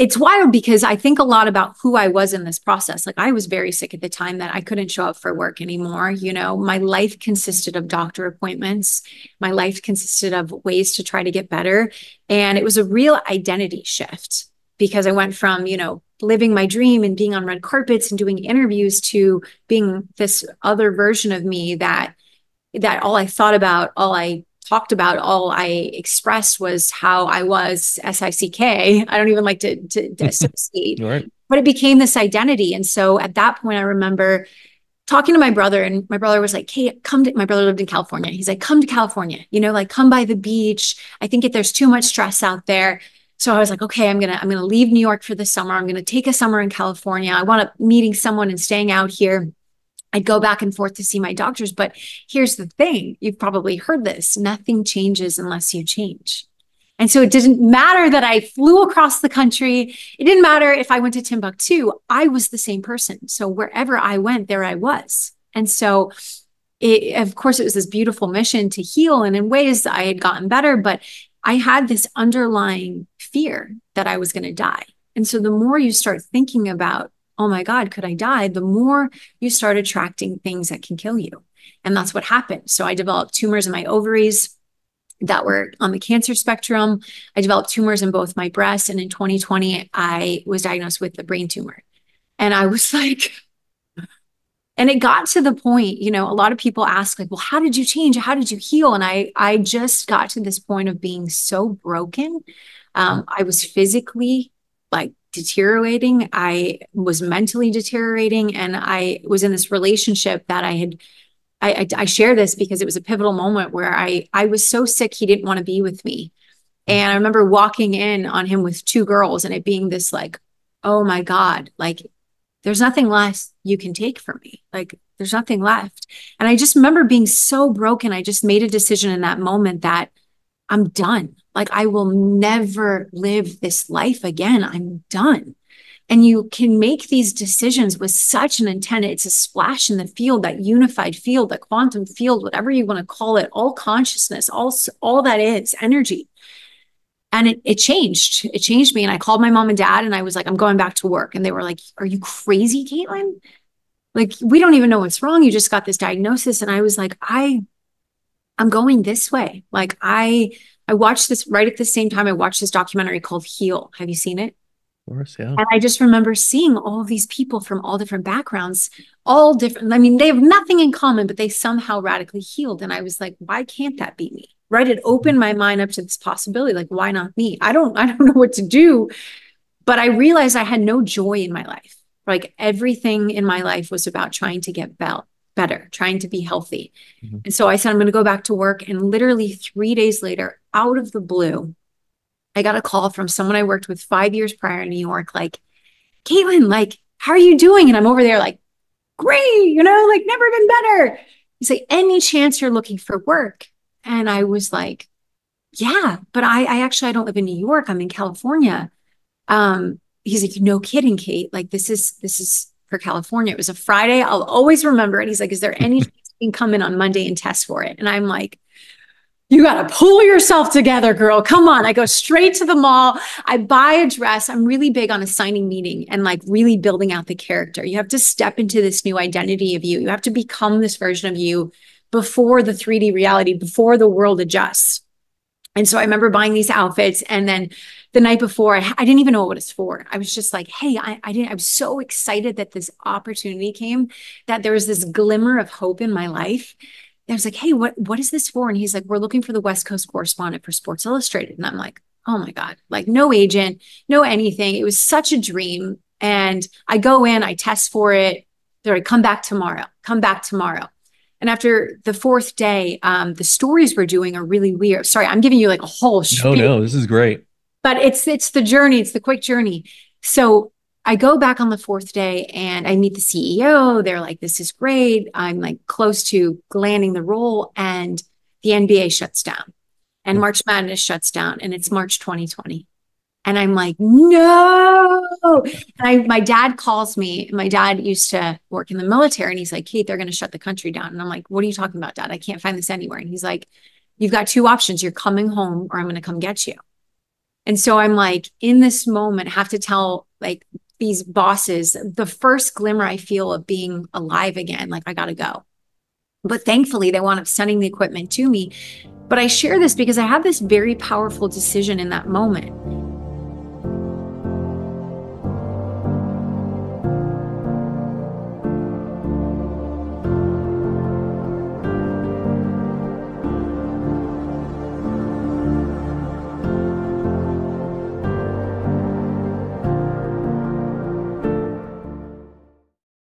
it's wild because I think a lot about who I was in this process. Like I was very sick at the time that I couldn't show up for work anymore. You know, my life consisted of doctor appointments. My life consisted of ways to try to get better. And it was a real identity shift because I went from, you know, living my dream and being on red carpets and doing interviews to being this other version of me that all I thought about, all I talked about, all I expressed was how I was SICK. I don't even like to associate, Right. but it became this identity. And so at that point, I remember talking to my brother, and my brother was like, "Hey, come to," my brother lived in California. He's like, "Come to California, you know, like come by the beach. I think if there's too much stress out there." So I was like, okay, I'm gonna leave New York for the summer. I'm gonna take a summer in California. I want to meeting someone and staying out here. I'd go back and forth to see my doctors. But here's the thing, you've probably heard this, nothing changes unless you change. And so it didn't matter that I flew across the country. It didn't matter if I went to Timbuktu. I was the same person. So wherever I went, there I was. And so of course, it was this beautiful mission to heal. And in ways I had gotten better, but I had this underlying fear that I was going to die. And so the more you start thinking about, oh my God, could I die? The more you start attracting things that can kill you. And that's what happened. So I developed tumors in my ovaries that were on the cancer spectrum. I developed tumors in both my breasts. And in 2020, I was diagnosed with a brain tumor. And I was like, and it got to the point, you know, a lot of people ask like, well, how did you change? How did you heal? And I just got to this point of being so broken. I was physically like deteriorating. I was mentally deteriorating. And I was in this relationship that I share this because it was a pivotal moment where I was so sick. He didn't want to be with me. And I remember walking in on him with two girls and it being this like, oh my God, like there's nothing less you can take from me. Like there's nothing left. And I just remember being so broken. I just made a decision in that moment that I'm done. Like I will never live this life again. I'm done. And you can make these decisions with such an intent. It's a splash in the field, that unified field, that quantum field, whatever you want to call it, all consciousness, all that is energy. And it changed. It changed me. And I called my mom and dad and I was like, I'm going back to work. And they were like, are you crazy, Kaitlin? Like, we don't even know what's wrong. You just got this diagnosis. And I was like, I'm going this way. Like I watched this right at the same time. I watched this documentary called Heal. Have you seen it? Of course, yeah. And I just remember seeing all of these people from all different backgrounds, all different. I mean, they have nothing in common, but they somehow radically healed. And I was like, why can't that be me? Right. It opened my mind up to this possibility. Like, why not me? I don't know what to do. But I realized I had no joy in my life. Like everything in my life was about trying to get better, trying to be healthy. Mm-hmm. And so I said, I'm going to go back to work. And literally 3 days later, out of the blue, I got a call from someone I worked with 5 years prior in New York, like, Kaitlin, like, how are you doing? And I'm over there like, great, you know, like never been better. He's like, any chance you're looking for work? And I was like, yeah, but I don't live in New York. I'm in California. He's like, no kidding, Kate. Like this is for California. It was a Friday. I'll always remember it. He's like, is there any chance you can come in on Monday and test for it? And I'm like, you got to pull yourself together, girl. Come on. I go straight to the mall. I buy a dress. I'm really big on assigning meaning and like really building out the character. You have to step into this new identity of you. You have to become this version of you before the 3D reality, before the world adjusts. And so I remember buying these outfits. And then the night before, I didn't even know what it's for. I was just like, hey, I was so excited that this opportunity came, that there was this glimmer of hope in my life. I was like, hey, what is this for? And he's like, we're looking for the West Coast correspondent for Sports Illustrated. And I'm like, oh my God, like no agent, no anything. It was such a dream. And I go in, I test for it. They're like, come back tomorrow, come back tomorrow. And after the fourth day, the stories we're doing are really weird. Sorry, I'm giving you like a whole No, spiel, no, this is great. but it's the journey. It's the quick journey. So I go back on the fourth day and I meet the CEO. They're like, this is great. I'm like close to landing the role, and the NBA shuts down and March Madness shuts down, and it's March 2020. And I'm like, no. And my dad calls me. My dad used to work in the military, and he's like, Kate, they're going to shut the country down. And I'm like, what are you talking about, Dad? I can't find this anywhere. And he's like, you've got two options. You're coming home or I'm going to come get you. And so I'm like, in this moment, have to tell like these bosses the first glimmer I feel of being alive again, like I got to go. But thankfully, they wound up sending the equipment to me. But I share this because I had this very powerful decision in that moment.